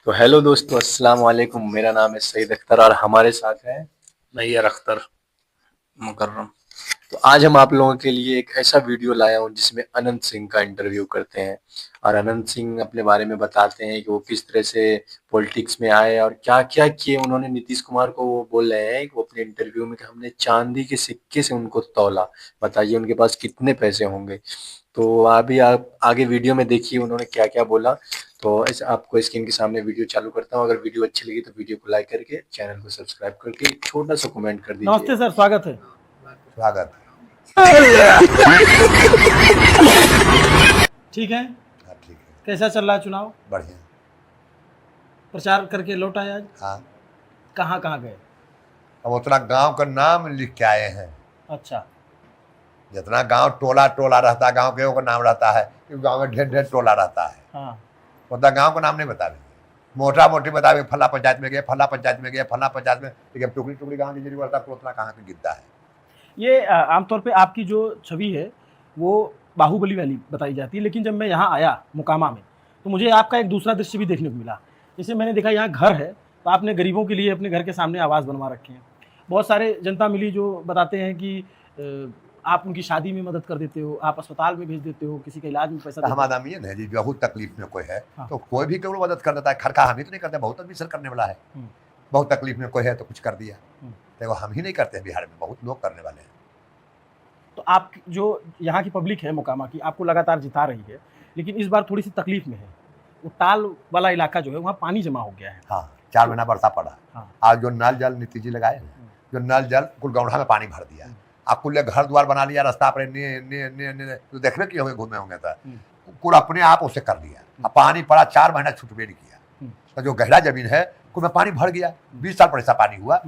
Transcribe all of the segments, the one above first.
तो हेलो दोस्तों, अस्सलाम वालेकुम। मेरा नाम है सईद अख्तर और हमारे साथ है। नैयर अख्तर मुकर्रम। तो आज हम आप लोगों के लिए एक ऐसा वीडियो लाया हूँ जिसमें अनंत सिंह का इंटरव्यू करते हैं और अनंत सिंह अपने बारे में बताते हैं कि वो किस तरह से पॉलिटिक्स में आए और क्या क्या किए उन्होंने। नीतीश कुमार को वो बोल रहे हैं कि वो अपने इंटरव्यू में कि हमने चांदी के सिक्के से उनको तौला। बताइए उनके पास कितने पैसे होंगे। तो अभी आप आगे वीडियो में देखिए उन्होंने क्या क्या बोला। तो ऐसे आपको स्क्रीन के सामने वीडियो चालू करता हूँ। अगर वीडियो अच्छी लगी तो वीडियो को लाइक करके चैनल को सब्सक्राइब करके एक छोटा सा कमेंट कर दीजिए। नमस्ते सर, स्वागत है। स्वागत है। ठीक है। हाँ ठीक है। कैसा चल रहा है चुनाव? बढ़िया। प्रचार करके लौट आए आज? हाँ, कहाँ कहाँ गए? अब उतना गांव का नाम लिख के आए हैं। अच्छा। जितना गांव टोला टोला रहता है, गांव के का नाम रहता है, क्योंकि गांव में ढेर ढेर टोला रहता है। हाँ। उतना गांव का नाम नहीं बता देंगे, मोटा मोटी बता देंगे फला पंचायत में गए, फला पंचायत में गए, फला पंचायत में। लेकिन टुकड़ी टुकड़ी गाँव की जरूरत है तो उतना कहाँ से गिरता है। ये आमतौर पे आपकी जो छवि है वो बाहुबली वाली बताई जाती है, लेकिन जब मैं यहाँ आया मुकामा में तो मुझे आपका एक दूसरा दृश्य भी देखने को मिला। जैसे मैंने देखा यहाँ घर है तो आपने गरीबों के लिए अपने घर के सामने आवास बनवा रखे हैं। बहुत सारे जनता मिली जो बताते हैं कि आप उनकी शादी में मदद कर देते हो, आप अस्पताल में भेज देते हो, किसी के इलाज में पैसा देते हो। हमारा नाम ये है जी, बहुत तकलीफ में कोई है हाँ। तो कोई भी केवल मदद कर देता है। खरखा हम ही तो नहीं करते, बहुत आदमी सर करने वाला है। बहुत तकलीफ में कोई है तो कुछ कर दिया, तो हम ही नहीं करते हैं। बिहार में बहुत लोग करने वाले हैं। तो आप जो यहाँ की पब्लिक है मोकामा की, आपको लगातार जिता रही है, लेकिन इस बार थोड़ी सी तकलीफ में है। वो टाल वाला इलाका जो है वहाँ पानी जमा हो गया है। हाँ, 4 महीना बरसा पड़ा। हाँ। आज जो नल जल नीतीश जी लगाए हैं, जो नल जल कुल गौढ़ा में पानी भर दिया। आप कुल घर द्वार बना लिया, रास्ता पर तो देखने की होंगे, घूमे होंगे तो कुल अपने आप उसे कर लिया। अब पानी पड़ा, 4 महीना छुटबे नहीं किया। तो जो गहरा जमीन है कुल में पानी भर गया। 20 साल पर ऐसा पानी हुआ।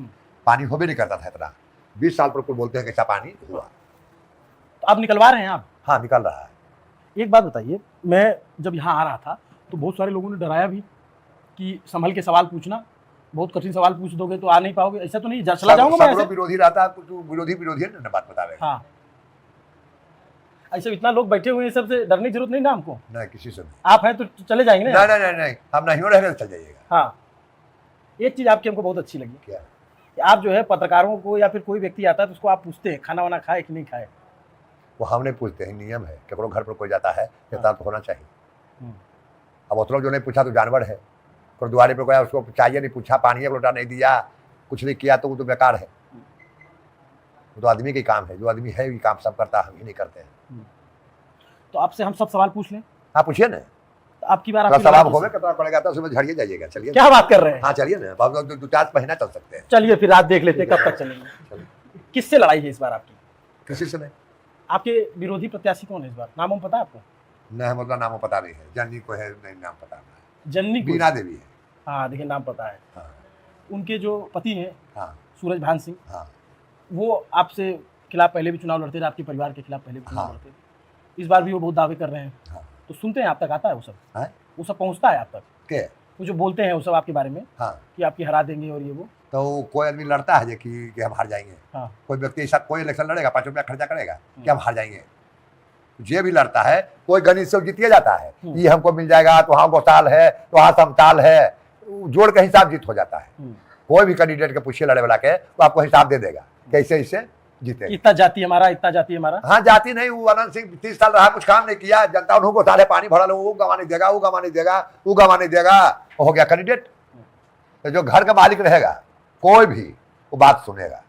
पानी हो भी नहीं करता था इतना। 20 साल पर कुल बोलते हैं कि ऐसा पानी हुआ। तो आप निकलवा रहे हैं आप? हाँ, निकल रहा है। एक बात बताइए, मैं जब यहाँ आ रहा था तो बहुत सारे लोगों ने डराया भी कि संभल के सवाल पूछना, बहुत कठिन सवाल पूछ दोगे तो आ नहीं पाओगे। ऐसा तो नहीं, चला जाऊंगा मैं ऐसे? विरोधी रहता है, कुछ विरोधी है ना बात बतावेगा। हाँ। ऐसे इतना लोग बैठे हुए हैं, सबसे डरने की जरूरत नहीं ना हमको? नहीं, किसी से नहीं। आप हैं तो चले जाएंगे ना? नहीं नहीं नहीं, हम नहीं हो रहे, चल जाइएगा। हाँ। एक चीज आपकी हमको बहुत अच्छी लगी। क्या? कि आप जो है पत्रकारों को या फिर कोई व्यक्ति आता है तो उसको आप पूछते हैं खाना वाना खाए कि नहीं खाए। वो हम नहीं पूछते हैं, नियम है। केकरो घर पर कोई जाता है तो होना चाहिए। अब उतना जो नहीं पूछा तो जानवर है। गुरुद्वारे पर गया, उसको चाहिए नहीं पूछा, पानी एक लोटा नहीं दिया, कुछ नहीं किया, तो वो तो बेकार है। वो तो आदमी का काम है, जो आदमी है ये काम सब करता है, हम ही नहीं करते हैं। तो आपसे हम सब सवाल पूछ लें? हाँ पूछिए ना। तो आपकी बार सवाल होगा कितना पड़ेगा तो उसमें झड़िए जाइएगा। चलिए, क्या बात कर रहे हैं? हाँ चलिए ना, 2-4 महीना चल सकते हैं। चलिए फिर रात देख लेते हैं कब तक चलेंगे। किससे लड़ाई है इस बार आपकी? किसी से नहीं। आपके विरोधी प्रत्याशी कौन है इस बार? नाम पता है आपको? नहीं, मतलब नाम पता नहीं है। जननी को है, नहीं नाम पता है। जननी बीना देवी है। हाँ, देखिए नाम पता है। हाँ। उनके जो पति हैं, हाँ। सूरज भान सिंह, हाँ। वो आपसे खिलाफ पहले भी चुनाव लड़ते थे, आपके परिवार के खिलाफ पहले भी चुनाव हाँ। लड़ते थे। इस बार भी वो बहुत दावे कर रहे हैं। हाँ। तो सुनते हैं आप तक आता है वो सब? है? वो सब पहुँचता है आप तक? क्या? वो जो बोलते हैं वो सब आपके बारे में? हाँ। कि आपकी हरा देंगे और ये वो? तो कोई आदमी लड़ता है कि हम हार जाएंगे। हाँ। कोई व्यक्ति ऐसा कोई इलेक्शन लड़ेगा, 5 रुपया खर्चा करेगा कि हम हार जाएंगे। जे भी लड़ता है कोई गणित से जीतिए जाता है। ये हमको मिल जाएगा तो वहाँ गोसाल है तो वहाँ समताल है, जोड़ के हिसाब जीत हो जाता है। कोई भी कैंडिडेट के पूछिए लड़े वाला के, वो आपको हिसाब दे देगा कैसे इससे जीते। इतना जाति हमारा, इतना जाति हमारा। हाँ, जाति नहीं। वो अनंत सिंह 30 साल रहा, कुछ काम नहीं किया। जनता उन्होंने गोसाले पानी भरा लो, वो गंवा नहीं देगा, वो गंवा नहीं देगा, वो गंवा नहीं देगा, हो गया कैंडिडेट। तो जो घर का मालिक रहेगा कोई भी वो बात सुनेगा।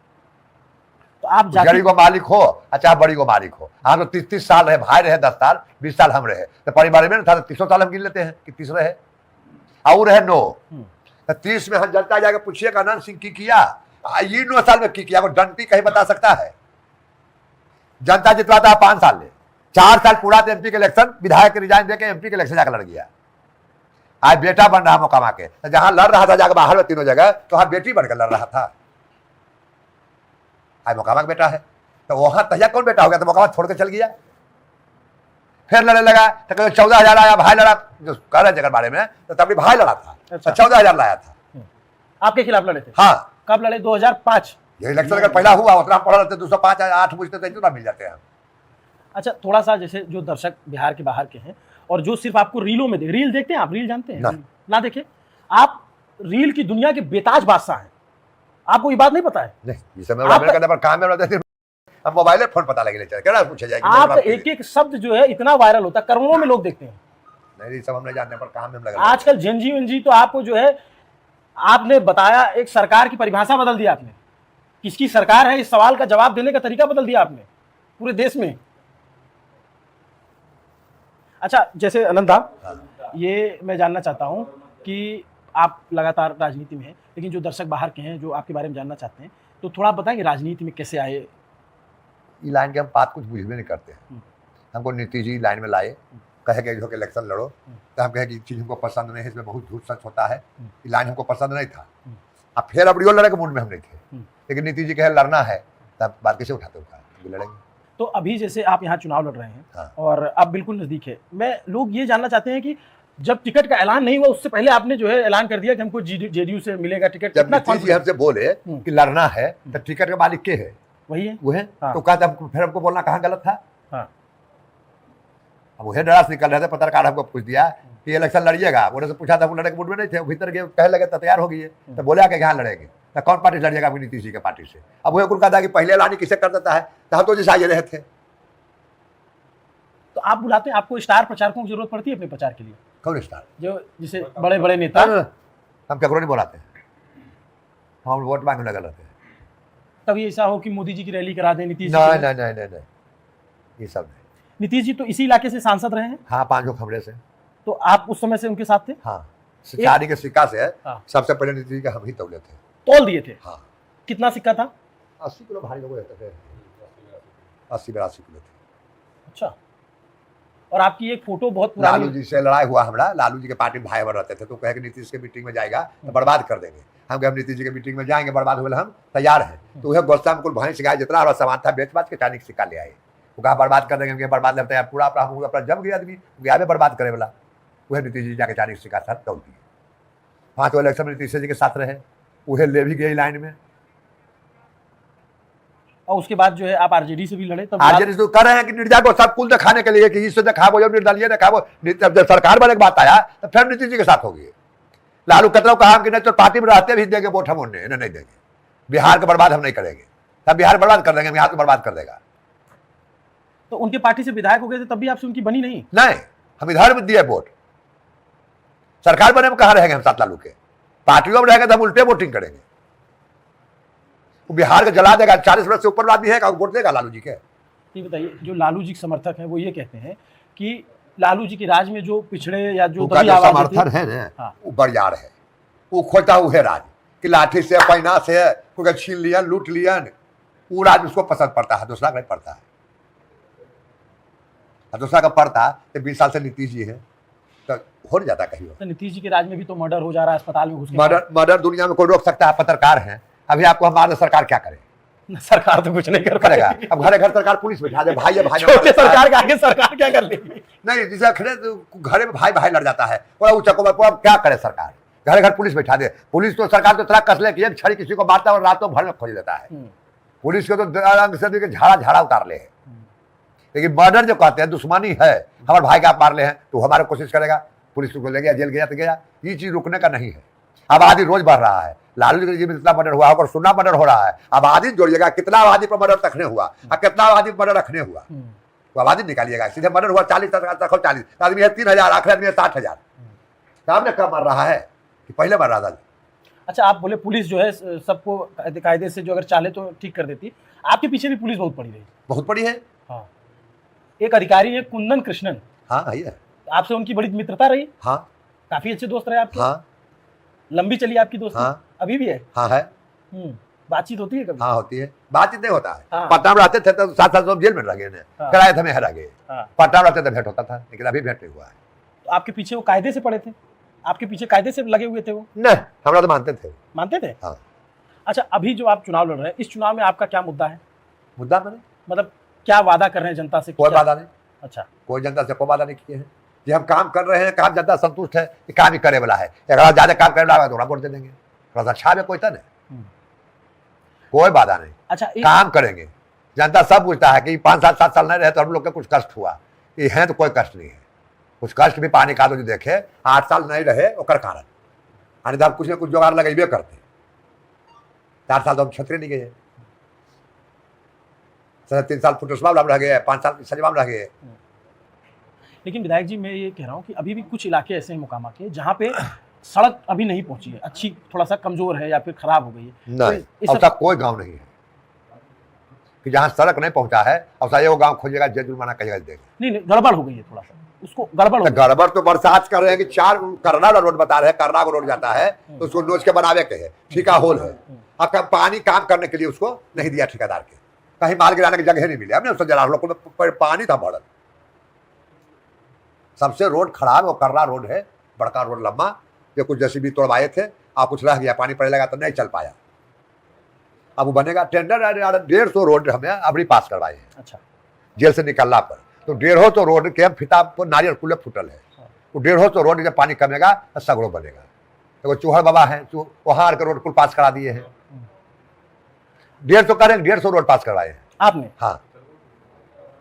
तो आप जड़ी को मालिक हो, अच्छा बड़ी को मालिक हो। हम तो 30 साल रहे, भाई रहे 10 साल, 20 साल हम रहे, तो परिवार में था तो 30 साल हम गिन लेते हैं कि 30 रहे और रहे 9। तो 30 में हम जनता जाकर पूछिएगा अनंत सिंह की किया, ये 9 साल में की किया, वो डंटी कहीं बता सकता है? जनता जितवाता है 5 साल ले, 4 साल पूरा तो एमपी के इलेक्शन, विधायक रिजाइन देकर एमपी के इलेक्शन जाकर लड़ गया। आज बेटा बन रहा मोकामा के, तो जहां लड़ रहा था जाकर बाहर में तीनों जगह, तो वहां बेटी बनकर लड़ रहा था। आज मोकामा का बेटा है तो वहां तैयार कौन बेटा हो गया? तो मोकामा छोड़ के चल गया, फिर लड़ने लगा। तो 14,000 आया, भाई लड़ा, जो कह रहे जगह बारे में, तो तभी भाई लड़ा था। अच्छा। 14,000 लाया था। आपके खिलाफ लड़े थे? हाँ। कब लड़े? 2005? ये इलेक्शन अगर पहला हुआ उतना पढ़ रहे थे, 205 8 पूछते थे इतना मिल जाते हैं। अच्छा, थोड़ा सा जैसे जो दर्शक बिहार के बाहर के हैं और जो सिर्फ आपको रीलों में रील देखते हैं, आप रील जानते हैं ना। ना? देखे आप रील की दुनिया के बेताज बादशाह हैं, आपको ये बात नहीं पता है? नहीं, इस समय करने पर काम में अब मोबाइल फोन पता लगे क्या पूछा जाएगा। आप एक एक शब्द जो है इतना वायरल होता है, करोड़ों में लोग देखते हैं। नहीं, सब हमने जानने पर काम में लगा। आजकल जेनजी तो आपको जो है, आपने बताया एक सरकार की परिभाषा बदल दी आपने, किसकी सरकार है इस सवाल का जवाब देने का तरीका बदल दिया आपने पूरे देश में। अच्छा, जैसे आनंदा, ये मैं जानना चाहता हूं कि आप लगातार राजनीति में हैं, लेकिन जो दर्शक बाहर के हैं जो आपके बारे में जानना चाहते हैं, तो थोड़ा आप बताएंगे राजनीति में कैसे आए? ये लाइन के हम बात कुछ बुझ भी नहीं करते हैं। हमको नीतीश जी लाइन में लाए, कहे कि जो कि इलेक्शन लड़ो, तो हम कहे कि चीज़ हमको पसंद नहीं है, इसमें बहुत झूठ सच होता है, ये लाइन हमको पसंद नहीं था। अब फिर अब रियो लड़े के मूड में हम नहीं थे, लेकिन नीतीश जी कहे लड़ना है, तब बात कैसे उठाते लड़ेंगे। तो अभी जैसे आप यहाँ चुनाव लड़ रहे हैं और अब बिल्कुल नजदीक है, मैं लोग ये जानना चाहते हैं कि जब टिकट का ऐलान नहीं हुआ उससे पहले आपने जो है ऐलान कर दिया कि हमको जेडीयू से मिलेगा टिकट। जब नीतीश जी हमसे बोले कि लड़ना है तो टिकट का मालिक के है? वही है, वो है। तो कहा फिर हमको बोलना कहाँ गलत था? अब वही डरा से निकल रहे थे, पत्रकार हमको पूछ दिया कि इलेक्शन लड़िएगा, बोले से पूछा था, वो लड़े के मूड में नहीं थे, भीतर गए कहे लगे तो तैयार हो गई है, तो बोले आके कहाँ लड़ेंगे, तो कौन पार्टी लड़िएगा? आपकी नीतीश जी के पार्टी से। अब वही कहा था कि पहले ऐलान किसे कर देता है, तो हम तो जैसे आगे रहे थे। तो आप बुलाते हैं, आपको स्टार प्रचारकों की जरूरत पड़ती है अपने प्रचार के लिए? कौन स्टार? जो जिसे बड़े बड़े नेता। हम ककरो नहीं बुलाते हैं, हम वोट मांगने लगे रहते हैं। तभी ऐसा हो कि मोदी जी की रैली करा दें नीतीश जी? नहीं, ये सब नहीं। नीतीश जी तो इसी इलाके से सांसद रहे हैं? हाँ, 5 खबरें से। तो आप उस समय से उनके साथ थे? हाँ, चारी के सिक्का से सबसे पहले नीतीश जी का हम ही तौले थे। तौल दिए थे? हाँ। कितना सिक्का था? 80 किलो भारी लोग रहते थे, 80-82 किलो थे। अच्छा, और आपकी एक फोटो बहुत पुरानी। लालू जी से लड़ाई हुआ हमारा, लालू जी के पार्टी में भाई बहन रहते थे, तो कहे कि नीतीश के मीटिंग में जाएगा तो बर्बाद कर देंगे। हम कहे नीतीश जी के मीटिंग में जाएंगे, बर्बाद हुए हम तैयार हैं। तो वह गोस्ता में कुल भैंस गाय जितना हमारा सामान था बेच बाच के चांदी का सिक्का ले आए। वो कहा बर्बाद कर देंगे, बर्बाद लेते हैं पूरा अपना जम गया आदमी गया में बर्बाद करे वाला। वह नीतीश जी जाके चांदी का सिक्का साथ तोड़ दिए। 5 इलेक्शन में नीतीश जी के साथ रहे, वह ले भी गए लाइन में। और उसके बाद जो है आप आरजेडी से भी लड़े। तब आरजेडी से कर रहे हैं कि निर्दलीय को सब कुल दिखाने के लिए कि इससे दिखाओ, जब निर्दलीय दिखाओ। जब सरकार बने की बात आया तो फिर नीतीश जी के साथ होगी। लालू कतरा कहा कि नहीं तो पार्टी में रहते भी देंगे वोट, हम उन्हें नहीं देंगे, बिहार का बर्बाद हम नहीं करेंगे। तब बिहार बर्बाद कर देंगे, बिहार को बर्बाद कर देगा। तो उनके पार्टी से विधायक हो गए थे, तब भी आपसे उनकी बनी नहीं? नहीं, हम इधर में दिए वोट। सरकार बने में कहाँ रहेंगे हम साथ लालू के? पार्टियों में रहेंगे तो हम उल्टे वोटिंग करेंगे। वो बिहार का जला देगा। 40 वर्ष से ऊपर आदमी है, वोट देगा लालू जी के? ये बताइए, जो लालू जी समर्थक हैं वो ये कहते हैं कि लालू जी के राज में जो पिछड़े या जो समर्थन है ना, वो बरियार है, वो खोता हुए राज कि लाठी से पैना से कोई छीन लियन लूट लियन, वो राज उसको पसंद पड़ता है, दूसरा नहीं पड़ता है। दूसरा का पड़ता तो 20 साल से नीतीश जी है तो हो नहीं जाता कहीं। तो नीतीश जी के राज में भी तो मर्डर हो जा रहा है, अस्पताल में घुस के। मर्डर दुनिया में कोई रोक सकता है? पत्रकार है, अभी आपको हमारे सरकार क्या करे? सरकार तो कुछ नहीं करेगा। अब घर घर सरकार पुलिस बैठा दे, भाई है भाई, छोटे सरकार के आगे सरकार क्या कर लेगी? नहीं, जिसे खड़े घर में भाई लड़ जाता है, अब क्या करे सरकार? घर घर पुलिस बैठा दे। पुलिस तो सरकार तो इतना कसले कि एक छड़ी किसी को मारता है और रातों भर में खोज लेता है। पुलिस को तो झाड़ा उतार ले है। लेकिन मर्डर जो कहते हैं दुश्मनी है, हमारे भाई का आप मार ले हैं तो हमारे कोशिश करेगा, पुलिस को ले गया, जेल गया तो गया। ये चीज रुकने का नहीं है। आबादी रोज बढ़ रहा है। लालू जी में इतना मर्डर हुआ और सुना मर्डर हो रहा है। आबादी जोड़िएगा, कितना आबादी पर मर्डर रखने हुआ और कितना आबादी पर मर्डर रखने हुआ, तो आबादी निकालिएगा। सीधे मर्डर हुआ 40 आदमी है, 3000 आखिर आदमी है 60,000। सामने कब मर रहा है कि पहले मर रहा था? अच्छा, आप बोले पुलिस जो है सबको कायदे से जो अगर चाहे तो ठीक कर देती। आपके पीछे भी पुलिस बहुत पड़ी रही? बहुत पड़ी है। हाँ, एक अधिकारी है कुंदन कृष्णन। हाँ भैया, आपसे उनकी बड़ी मित्रता रही? हाँ, काफी अच्छे दोस्त रहे आपके? हाँ, लंबी चली आपकी दोस्ती? हाँ, अभी भी है? हाँ है। बातचीत होती है कभी? हाँ होती है, बातचीत नहीं होता है। हाँ। पटना में रहते थे तो 7 साल जेल में रह गए, किराए थे में रह गए। पटना में रहते थे भेंट होता था, लेकिन अभी भेंट नहीं हुआ है। तो आपके पीछे वो कायदे से पड़े थे? आपके पीछे कायदे से लगे हुए थे वो? नहीं, हमरा तो मानते थे। मानते थे? हाँ। अच्छा, अभी जो आप चुनाव लड़ रहे हैं, इस चुनाव में आपका क्या मुद्दा है? मुद्दा मैंने मतलब क्या वादा कर रहे हैं जनता से? कोई वादा नहीं। अच्छा, कोई जनता से कोई वादा नहीं किए हैं। जी हम काम कर रहे हैं, काम जनता संतुष्ट है कि काम ही करे वाला है। अगर ज्यादा काम करे वाला तो वोट दे देंगे। थोड़ा सा अच्छा में कोई था नहीं, कोई वादा नहीं। अच्छा, काम करेंगे। जनता सब पूछता है कि 5 साल 7 साल नहीं रहे तो हम लोग का कुछ कष्ट हुआ। ये है तो कोई कष्ट नहीं है। कुछ कष्ट भी पानी का जो देखे 8 साल नहीं रहे ओकर कारण अन्यथा कुछ ना कुछ जुगाड़ लगेबे करते। 4 साल तो हम छतरे नहीं गए, 3 साल फुटस्वाल रह गए, 5 साल सजवाल रह गए। लेकिन विधायक जी मैं ये कह रहा हूँ कि अभी भी कुछ इलाके ऐसे हैं मोकामा के जहाँ पे सड़क अभी नहीं पहुंची है, अच्छी थोड़ा सा कमजोर है या फिर खराब हो गई है। नहीं, तो ऐसा कोई गांव नहीं है कि जहाँ सड़क नहीं पहुंचा है और सा वो गांव खोजेगा जुर्माना कहेगा देगा। नहीं गड़बड़ हो गई है, थोड़ा सा उसको गड़बड़ हो गई। गड़बड़ तो बरसात कर रहे हैं कि 4 करना रोड बता रहे हैं, करना को रोड जाता है तो उसको नोच के बनावे के है, ठीका होल है। अब पानी काम करने के लिए उसको नहीं दिया ठेकेदार के, कहीं माल गिराने की जगह नहीं मिली। हमने उसको जला लोग पानी था बढ़ल, सबसे रोड खराब वो कर्रा रोड है, बड़का रोड लंबा, जो कुछ जैसे भी तोड़वाए थे, आप कुछ रह गया, पानी पड़े लगा तो नहीं चल पाया। अब वो बनेगा टेंडर 150 रोड हमें अभी पास करवाए हैं। अच्छा, जेल से निकलना पर तो 150 रोड के फिता पर नारियल कुल्ले फुटल है। वो 150 रोड जब पानी कमेगा तो सगड़ो बनेगा। तो चूहड़ बाबा है, वहां के रोड कुल पास करा दिए हैं। 150 करेंगे, 150 रोड पास करवाए हैं आपने? हाँ।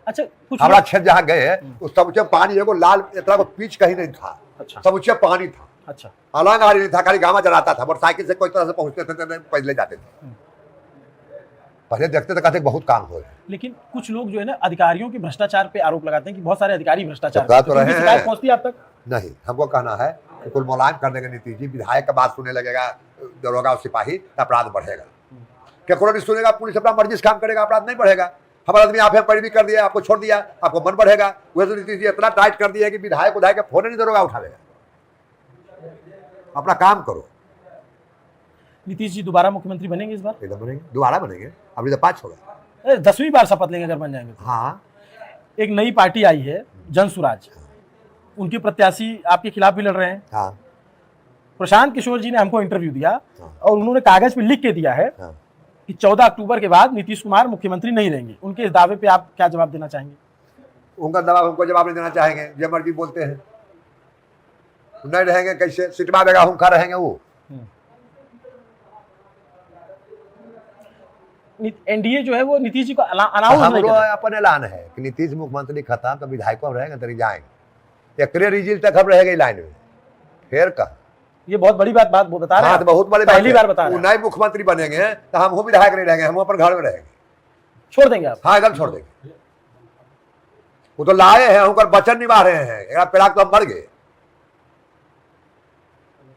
अच्छा, कुछ हमारा क्षेत्र जहाँ गए उस सब पानी एगो लाल इतना को पीच कहीं नहीं था। अच्छा, सब ऊंचे पानी था। अच्छा, अलग गाड़ी नहीं था, खाली गामा चलाता था, मोटरसाइकिल से कोई तरह से पहुंचते थे, पैदल जाते थे। पहले देखते थे कहते बहुत काम हो रहे हैं। लेकिन कुछ लोग जो है ना अधिकारियों के भ्रष्टाचार पे आरोप लगाते हैं कि बहुत सारे अधिकारी भ्रष्टाचार तो करते हैं। रहे उनकी हैं। शिकायत पहुंचती है आप तक? नहीं, हमको कहना है कि कुल मुलायम करने की नीति जी, विधायक का बात सुनने लगेगा दरोगा और सिपाही, अपराध बढ़ेगा। केकरो नहीं सुनेगा, पुलिस अपना मर्जी से काम करेगा, अपराध नहीं बढ़ेगा। हमारा आदमी आप पैरवी कर दिया, आपको छोड़ दिया, आपको मन बढ़ेगा। वह तो नीति जी इतना टाइट कर दिया है कि विधायक उधायक के फोन नहीं दरोगा उठावेगा। अपना काम करो। नीतीश जी दोबारा मुख्यमंत्री बनेंगे इस बार? एकदम बनेंगे, दोबारा बनेंगे। अभी तो 5 होगा। 10वीं बार शपथ लेंगे अगर बन जाएंगे तो। हाँ, एक नई पार्टी आई है जन सुराज, उनके प्रत्याशी आपके खिलाफ भी लड़ रहे हैं। हाँ, प्रशांत किशोर जी ने हमको इंटरव्यू दिया हाँ। और उन्होंने कागज पे लिख के दिया है हाँ। कि 14 अक्टूबर के बाद नीतीश कुमार मुख्यमंत्री नहीं रहेंगे। उनके इस दावे पे आप क्या जवाब देना चाहेंगे? उनका दबाव हमको जवाब नहीं देना चाहेंगे, जो मर्जी बोलते हैं। नहीं रहेंगे कैसे? सिटवा देगा हम खा रहेंगे वो। एनडीए जो है वो नीतीश जी को अनाउंस नहीं कर रहा। अपन ऐलान है कि नीतीश मुख्यमंत्री खत्म तो विधायकों अब रहेंगे तरी जाएंगे। एक रिजल्ट तक हम रहेंगे लाइन में, फिर कहा ये बहुत बड़ी बात वो बता रहे हैं। तो बहुत बड़ी पहली बार बता रहे हैं। नए मुख्यमंत्री बनेंगे तो हम वो विधायक नहीं रहेंगे, हम अपन घर में रहेंगे। छोड़ देंगे आप? हाँ, एकदम छोड़ देंगे। वो तो लाए हैं, उनका वचन निभा रहे हैं। पिराक तो हम मर गए।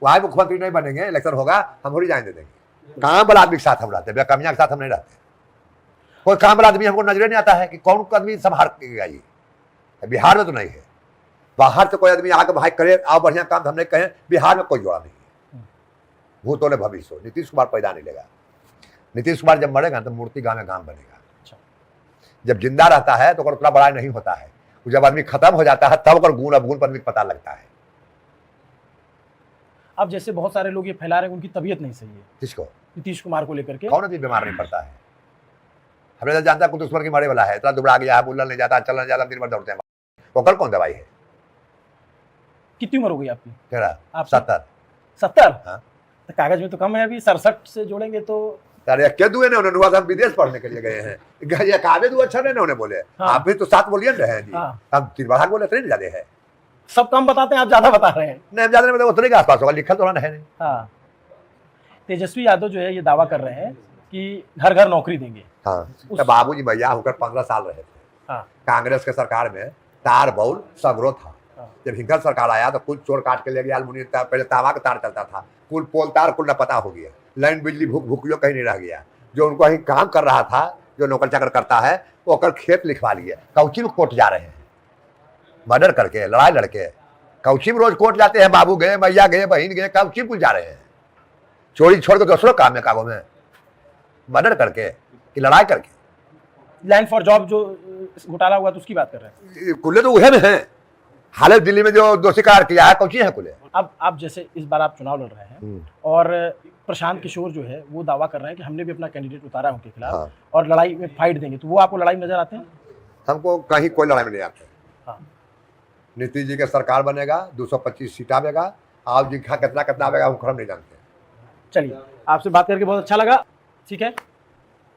वहां मुख्यमंत्री नहीं बनेंगे, इलेक्शन होगा, हम थोड़ी जाने देंगे। काम वाला आदमी के साथ हम रहते हैं, बेकमिया के साथ हम नहीं रहते। कोई काम वाला आदमी हमको नजरे नहीं आता है कि कौन आदमी संभाल ये। बिहार में तो नहीं है, बाहर से कोई आदमी आके भाई करे आओ बढ़िया काम तो हम नहीं कहें। बिहार में कोई जोड़ा नहीं है। भूत होले भविष्य। नीतीश कुमार पैदा नहीं लेगा। नीतीश कुमार जब मरेगा तो मूर्ति गांव में गांव बनेगा। जब जिंदा रहता है तो उतना बड़ा नहीं होता है। जब आदमी खत्म हो जाता है तब गुण अवगुण पर पता लगता है। अब जैसे बहुत सारे लोग ये फैला रहे हैं उनकी तबीयत नहीं सही है। किसको? नीतीश कुमार को लेकर के। कौन आदमी बीमार नहीं पड़ता है? हमने तो जानता कुछ दुश्मन की मरे वाला है, इतना दुबड़ा गया है, बोलना नहीं जाता, चलना जाता, दिन भर दौड़ते हैं। वो कल कौन दवाई है? कितनी उम्र हो गई आपकी? तेरा आप 70। 70? हाँ। तो कागज में तो कम है, अभी 67 से जोड़ेंगे तो। अरे क्या दुए ने उन्होंने हुआ था, हम विदेश पढ़ने के लिए गए हैं। ये कागज दू अच्छा नहीं उन्हें बोले। हाँ। आप भी तो 7 बोलिए रहे हैं जी। हाँ। हम 3 बार बोले इतने ज्यादा है। सब कम बताते हैं, आप ज्यादा बता रहे हैं। नहीं, हम ज्यादा नहीं, उतने के आसपास होगा, लिखल तो है नहीं। हाँ। तेजस्वी यादव जो है ये दावा कर रहे हैं कि घर घर नौकरी देंगे। हाँ, तो बाबूजी भैया होकर 15 साल रहे थे। हाँ। कांग्रेस के सरकार में तार बाउल सगरो था। हाँ। जब हिंकर सरकार आया तो कुल चोर काट के ले गया। अलमुनियम तार, पहले तांबा का तार चलता था, कुल पोल तार कुल न पता हो गया। लाइन बिजली भूखियो कहीं नहीं रह गया। जो उनको कहीं काम कर रहा था, जो नौकर चाकर करता है, वो कर खेत लिखवा लिए। कौची में कोर्ट जा रहे हैं, मर्डर करके, लड़ाई लड़के। कौची में रोज कोर्ट जाते हैं। बाबू गए, मैया गए, बहन गए, कौची में जा रहे हैं। चोरी छोड़ के दूसरों काम में कागों में मर्डर करके कि लड़ाई करके। लैंड फॉर जॉब जो घोटाला हुआ तो उसकी बात कर रहे हैं। कुल्ले तो वह में है। हाल दिल्ली में जो दोषी करार किया है, कौची है कुल्ले। अब आप जैसे इस बार आप चुनाव लड़ रहे हैं और प्रशांत किशोर जो है वो दावा कर रहे हैं कि हमने भी अपना कैंडिडेट उतारा है उनके खिलाफ। हाँ। और लड़ाई में फाइट देंगे, तो वो आपको लड़ाई में नजर आते हैं? हमको कहीं कोई लड़ाई में नहीं आते। हाँ। नीतीश जी के सरकार बनेगा, 225 सीट आवेगा। आप जी का कितना कितना आवेगा हम नहीं जानते। चलिए, आपसे बात करके बहुत अच्छा लगा। ठीक है,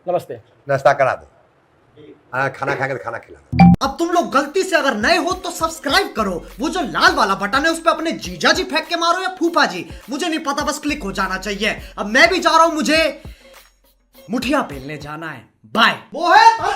नमस्ते। नाश्ता करा दो। खाना खाएंगे तो खाना खिलाना। अब तुम लोग गलती से अगर नए हो तो सब्सक्राइब करो, वो जो लाल वाला बटन है उस पर अपने जीजा जी फेंक के मारो या फूफा जी, मुझे नहीं पता, बस क्लिक हो जाना चाहिए। अब मैं भी जा रहा हूं, मुझे मुठिया पेलने जाना है। बाय। वो है